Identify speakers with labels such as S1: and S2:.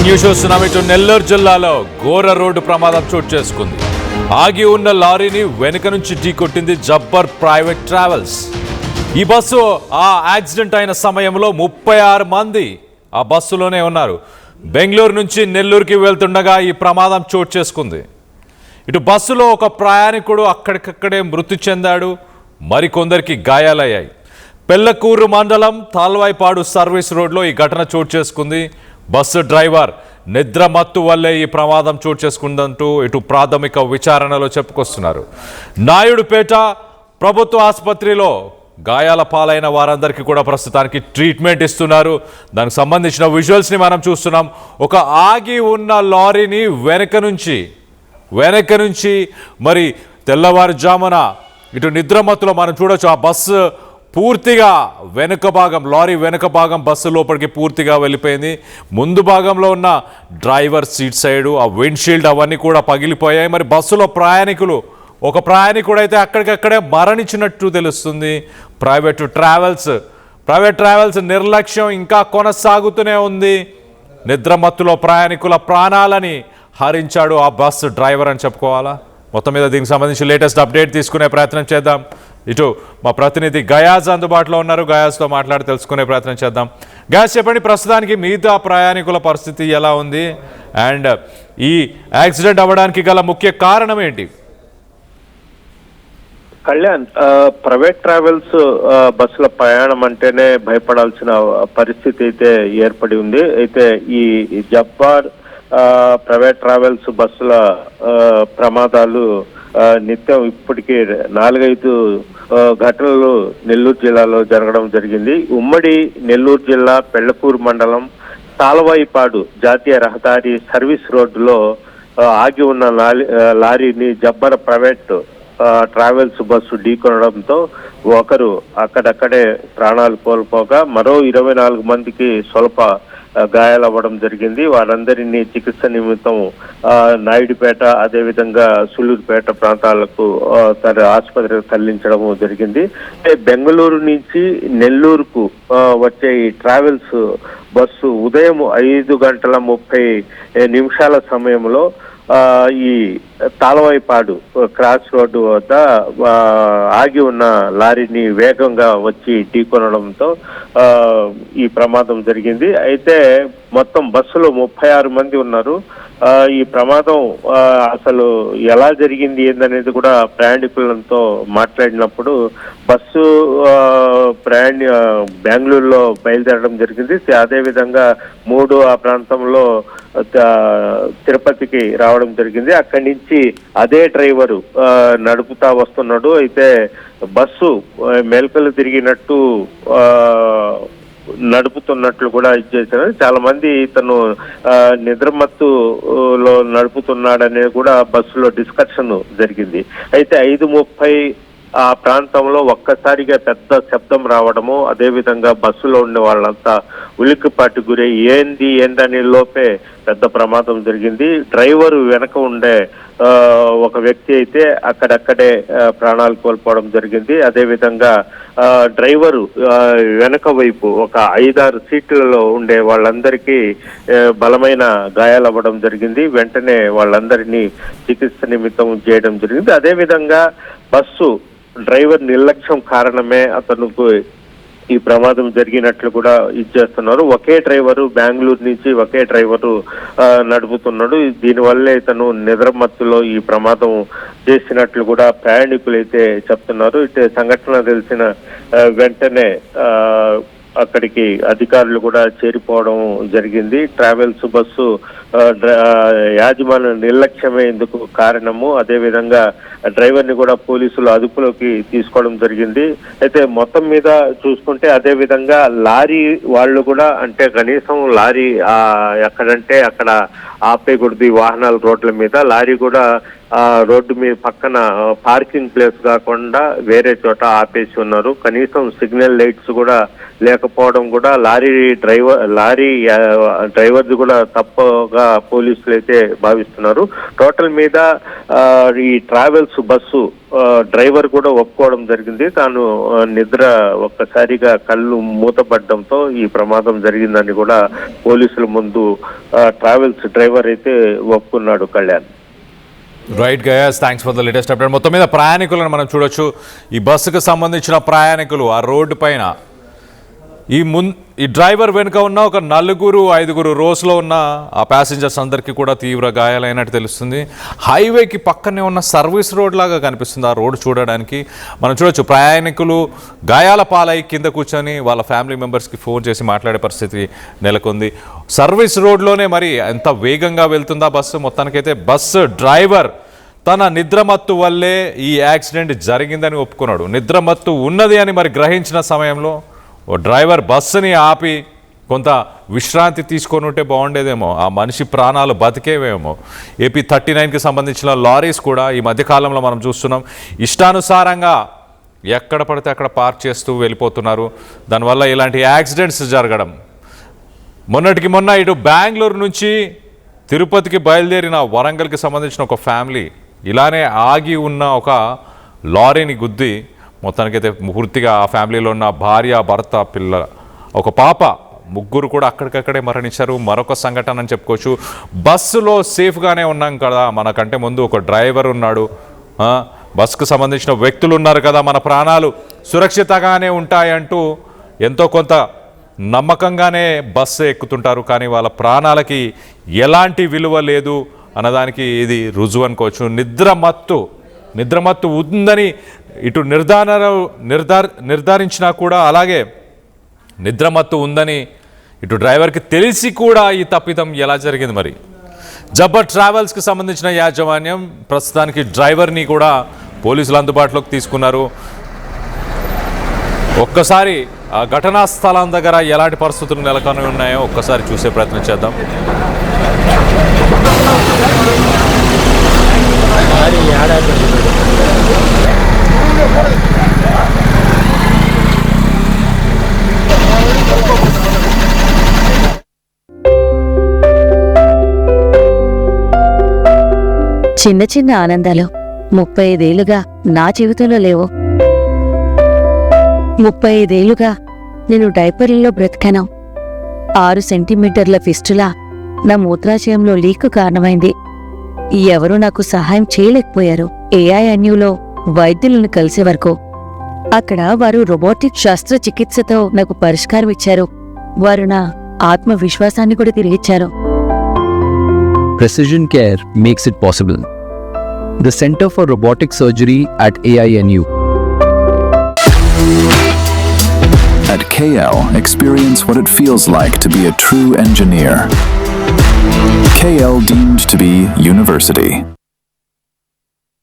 S1: News చూస్తున్నాం. ఇటు నెల్లూరు జిల్లాలో ఘోర రోడ్డు ప్రమాదం చోటు చేసుకుంది. ఆగి ఉన్న లారీని వెనుక నుంచి ఢీకొట్టింది జబ్బర్ ప్రైవేట్ ట్రావెల్స్. ఈ బస్సు ఆ యాక్సిడెంట్ అయిన సమయంలో 36 మంది ఆ బస్సులోనే ఉన్నారు. బెంగళూరు నుంచి నెల్లూరుకి వెళ్తుండగా ఈ ప్రమాదం చోటు చేసుకుంది. ఇటు బస్సులో ఒక ప్రయాణికుడు అక్కడికక్కడే మృతి చెందాడు, మరికొందరికి గాయాలయ్యాయి. పెళ్లకూరు మండలం తాల్వాయిపాడు సర్వీస్ రోడ్లో ఈ ఘటన చోటు చేసుకుంది. బస్సు డ్రైవర్ నిద్ర మత్తు వల్లే ఈ ప్రమాదం చోటు చేసుకుందంటూ ఇటు ప్రాథమిక విచారణలో చెప్పుకొస్తున్నారు. నాయుడుపేట ప్రభుత్వ ఆసుపత్రిలో గాయాల పాలైన వారందరికీ కూడా ప్రస్తుతానికి ట్రీట్మెంట్ ఇస్తున్నారు. దానికి సంబంధించిన విజువల్స్ని మనం చూస్తున్నాం. ఒక ఆగి ఉన్న లారీని వెనక నుంచి మరి తెల్లవారుజామున ఇటు నిద్రమత్తులో మనం చూడొచ్చు. ఆ బస్సు పూర్తిగా లారీ వెనుక భాగం బస్సు లోపలికి పూర్తిగా వెళ్ళిపోయింది. ముందు భాగంలో ఉన్న డ్రైవర్ సీట్ సైడు ఆ విండ్షీల్డ్ అవన్నీ కూడా పగిలిపోయాయి. మరి బస్సులో ఒక ప్రయాణికుడు అయితే అక్కడికక్కడే మరణించినట్టు తెలుస్తుంది. ప్రైవేట్ ట్రావెల్స్ నిర్లక్ష్యం ఇంకా కొనసాగుతూనే ఉంది. నిద్రమత్తులో ప్రయాణికుల ప్రాణాలని హరించాడు ఆ బస్సు డ్రైవర్ అని చెప్పుకోవాలా. మొత్తం మీద దీనికి సంబంధించి లేటెస్ట్ అప్డేట్ తీసుకునే ప్రయత్నం చేద్దాం. ఇటు మా ప్రతినిధి గయాజ్ అందుబాటులో ఉన్నారు. గయాజ్తో మాట్లాడి తెలుసుకునే ప్రయత్నం చేద్దాం. గయాజ్, చెప్పండి, ప్రస్తుతానికి మిగతా ప్రయాణికుల పరిస్థితి ఎలా ఉంది అండ్ ఈ యాక్సిడెంట్ అవ్వడానికి గల ముఖ్య కారణం ఏంటి?
S2: కళ్యాణ్, ప్రైవేట్ ట్రావెల్స్ బస్సుల ప్రయాణం అంటేనే భయపడాల్సిన పరిస్థితి అయితే ఏర్పడి ఉంది. అయితే ఈ జబ్బార్ ప్రైవేట్ ట్రావెల్స్ బస్సుల ప్రమాదాలు నిత్యం ఇప్పటికీ 4-5 ఘటనలు నెల్లూరు జిల్లాలో జరగడం జరిగింది. ఉమ్మడి నెల్లూరు జిల్లా పెళ్లకూరు మండలం తాళవాయిపాడు జాతీయ రహదారి సర్వీస్ రోడ్డులో ఆగి ఉన్న లారీని జబ్బర్ ప్రైవేట్ ట్రావెల్స్ బస్సు ఢీకొనడంతో ఒకరు అక్కడక్కడే ప్రాణాలు కోల్పోగా మరో 24 మందికి స్వల్ప గాయాలవ్వడం జరిగింది. వారందరినీ చికిత్స నిమిత్తం నాయుడుపేట, అదేవిధంగా సులూరుపేట ప్రాంతాలకు ఆసుపత్రికి తరలించడం జరిగింది. బెంగళూరు నుంచి నెల్లూరుకు వచ్చే ఈ ట్రావెల్స్ బస్సు ఉదయం 5:30 సమయంలో ఈ తాళవాయిపాడు క్రాస్ రోడ్డు వద్ద ఆగి ఉన్న లారీని వేగంగా వచ్చి ఢీకొనడంతో ఈ ప్రమాదం జరిగింది. అయితే మొత్తం బస్సులో 36 మంది ఉన్నారు. ఈ ప్రమాదం అసలు ఎలా జరిగింది ఏందనేది కూడా ప్రయాణికులతో మాట్లాడినప్పుడు బస్సు బెంగళూరులో బయలుదేరడం జరిగింది. అదేవిధంగా 3 ఆ ప్రాంతంలో తిరుపతికి రావడం జరిగింది. అక్కడి నుంచి అదే డ్రైవరు నడుపుతా వస్తున్నాడు. అయితే బస్సు మెలకలు తిరిగినట్టు నడుపుతున్నట్లు కూడా ఇచ్చేసారు. చాలా మంది ఇతను నిద్రమత్తులో నడుపుతున్నాడనే కూడా బస్సులో డిస్కషన్ జరిగింది. అయితే 5:30 ఆ ప్రాంతంలో ఒక్కసారిగా పెద్ద శబ్దం రావడము, అదేవిధంగా బస్సులో ఉండే వాళ్ళంతా ఉలిక్కిపాటు గురై ఏందని లోపే పెద్ద ప్రమాదం జరిగింది. డ్రైవరు వెనక ఉండే ఒక వ్యక్తి అయితే అక్కడక్కడే ప్రాణాలు కోల్పోవడం జరిగింది. అదేవిధంగా డ్రైవరు వెనక వైపు ఒక 5-6 సీట్లలో ఉండే వాళ్ళందరికీ బలమైన గాయాలు అవ్వడం జరిగింది. వెంటనే వాళ్ళందరినీ చికిత్స నిమిత్తం చేయడం జరిగింది. అదేవిధంగా బస్సు డ్రైవర్ నిర్లక్ష్యం కారణమే అతనుకు ఈ ప్రమాదం జరిగినట్లు కూడా ఇచ్చేస్తున్నారు. ఒకే డ్రైవరు బెంగళూరు నుంచి నడుపుతున్నాడు. దీనివల్లే ఇతను నిద్రమత్తులో ఈ ప్రమాదం చేసినట్లు కూడా ప్రయాణికులు అయితే చెప్తున్నారు. ఇటు సంఘటన తెలిసిన వెంటనే అక్కడికి అధికారులు కూడా చేరిపోవడం జరిగింది. ట్రావెల్స్ బస్సు యాజమాన్య నిర్లక్ష్యమే ఇందుకు కారణము. అదేవిధంగా డ్రైవర్ని కూడా పోలీసులు అదుపులోకి తీసుకోవడం జరిగింది. అయితే మొత్తం మీద చూసుకుంటే అదేవిధంగా లారీ వాళ్ళు కూడా అంటే కనీసం లారీ ఎక్కడంటే అక్కడ ఆపేయకూడదు ఈ వాహనాల రోడ్ల మీద. లారీ కూడా ఆ రోడ్డు మీద పక్కన పార్కింగ్ ప్లేస్ కాకుండా వేరే చోట ఆపేసి ఉన్నారు. కనీసం సిగ్నల్ లైట్స్ కూడా లేకపోవడం కూడా లారీ డ్రైవర్ది కూడా తప్పుగా పోలీసులు అయితే భావిస్తున్నారు. టోటల్ మీద ఈ ట్రావెల్స్ బస్సు డ్రైవర్ కూడా ఒప్పుకోవడం జరిగింది. తాను నిద్ర ఒక్కసారిగా కళ్ళు మూతపడడంతో ఈ ప్రమాదం జరిగిందని కూడా పోలీసుల ముందు ట్రావెల్స్ డ్రైవర్ అయితే ఒప్పుకున్నాడు. Kalyan.
S1: Right guys, thanks for the latest update. మొత్తం మీద ప్రయాణికులను మనం చూడొచ్చు. ఈ బస్సుకు సంబంధించిన ప్రయాణికులు ఆ రోడ్డు పైన ఈ డ్రైవర్ వెనుక ఉన్న ఒక 4-5 రోస్లో ఉన్న ఆ ప్యాసింజర్స్ అందరికీ కూడా తీవ్ర గాయాలైనట్టు తెలుస్తుంది. హైవేకి పక్కనే ఉన్న సర్వీస్ రోడ్ లాగా కనిపిస్తుంది ఆ రోడ్డు చూడడానికి. మనం చూడొచ్చు ప్రయాణికులు గాయాల పాలై కింద కూర్చొని వాళ్ళ ఫ్యామిలీ మెంబర్స్కి ఫోన్ చేసి మాట్లాడే పరిస్థితి నెలకొంది. సర్వీస్ రోడ్లోనే మరి ఎంత వేగంగా వెళ్తుందా బస్సు. మొత్తానికైతే బస్సు డ్రైవర్ తన నిద్రమత్తు వల్లే ఈ యాక్సిడెంట్ జరిగిందని ఒప్పుకున్నాడు. నిద్రమత్తు ఉన్నది అని మరి గ్రహించిన సమయంలో ఓ డ్రైవర్ బస్సుని ఆపి కొంత విశ్రాంతి తీసుకొని ఉంటే బాగుండేదేమో, ఆ మనిషి ప్రాణాలు బతికేవేమో. ఏపీ 39కి సంబంధించిన లారీస్ కూడా ఈ మధ్యకాలంలో మనం చూస్తున్నాం ఇష్టానుసారంగా ఎక్కడ పడితే అక్కడ పార్క్ చేస్తూ వెళ్ళిపోతున్నారు. దానివల్ల ఇలాంటి యాక్సిడెంట్స్ జరగడం. మొన్నటికి మొన్న ఇటు బెంగళూరు నుంచి తిరుపతికి బయలుదేరిన వరంగల్కి సంబంధించిన ఒక ఫ్యామిలీ ఇలానే ఆగి ఉన్న ఒక లారీని గుద్ది మొత్తానికైతే పూర్తిగా ఆ ఫ్యామిలీలో ఉన్న భార్య, భర్త, పిల్ల, ఒక పాప, ముగ్గురు కూడా అక్కడికక్కడే మరణించారు. మరొక సంఘటన అని చెప్పుకోవచ్చు. బస్సులో సేఫ్గానే ఉన్నాం కదా, మనకంటే ముందు ఒక డ్రైవర్ ఉన్నాడు, బస్సుకు సంబంధించిన వ్యక్తులు ఉన్నారు కదా, మన ప్రాణాలు సురక్షితంగానే ఉంటాయంటూ ఎంతో కొంత నమ్మకంగానే బస్సు ఎక్కుతుంటారు. కానీ వాళ్ళ ప్రాణాలకి ఎలాంటి విలువ లేదు అన్నదానికి ఇది రుజువు అనుకోవచ్చు. నిద్రమత్తు ఉందని ఇటు నిర్ధారించినా కూడా, అలాగే నిద్రమత్తు ఉందని ఇటు డ్రైవర్కి తెలిసి కూడా ఈ తప్పిదం ఎలా జరిగింది మరి. జబ్బర్ ట్రావెల్స్కి సంబంధించిన యాజమాన్యం ప్రస్తుతానికి డ్రైవర్ని కూడా పోలీసులు అందుబాటులోకి తీసుకున్నారు. ఒక్కసారి ఆ ఘటనా స్థలం దగ్గర ఎలాంటి పరిస్థితులు నెలకొని ఉన్నాయో ఒక్కసారి చూసే ప్రయత్నం చేద్దాం.
S3: చిన్న చిన్న ఆనందాలు 35 ఏళ్లుగా నా జీవితంలో లేవు. 35 ఏళ్లుగా నేను డైపర్లలో బ్రతికాను. 6 సెంటీమీటర్ల ఫిస్టులా నా మూత్రాశయంలో లీక్ కారణమైంది. ఎవరూ నాకు సహాయం చేయలేకపోయారు. ఏఐఎన్యూలో వైద్యులను కలిసే వరకు. అక్కడ వారు రోబోటిక్ శస్త్రచికిత్సతో నాకు పరిష్కారం ఇచ్చారు. వారు నా ఆత్మవిశ్వాసాన్ని కూడా తిరిగిచ్చారు.
S4: Precision Care makes it possible. The Center for Robotic Surgery at AINU.
S5: At KL, experience what it feels like to be a true engineer. KL deemed to be university.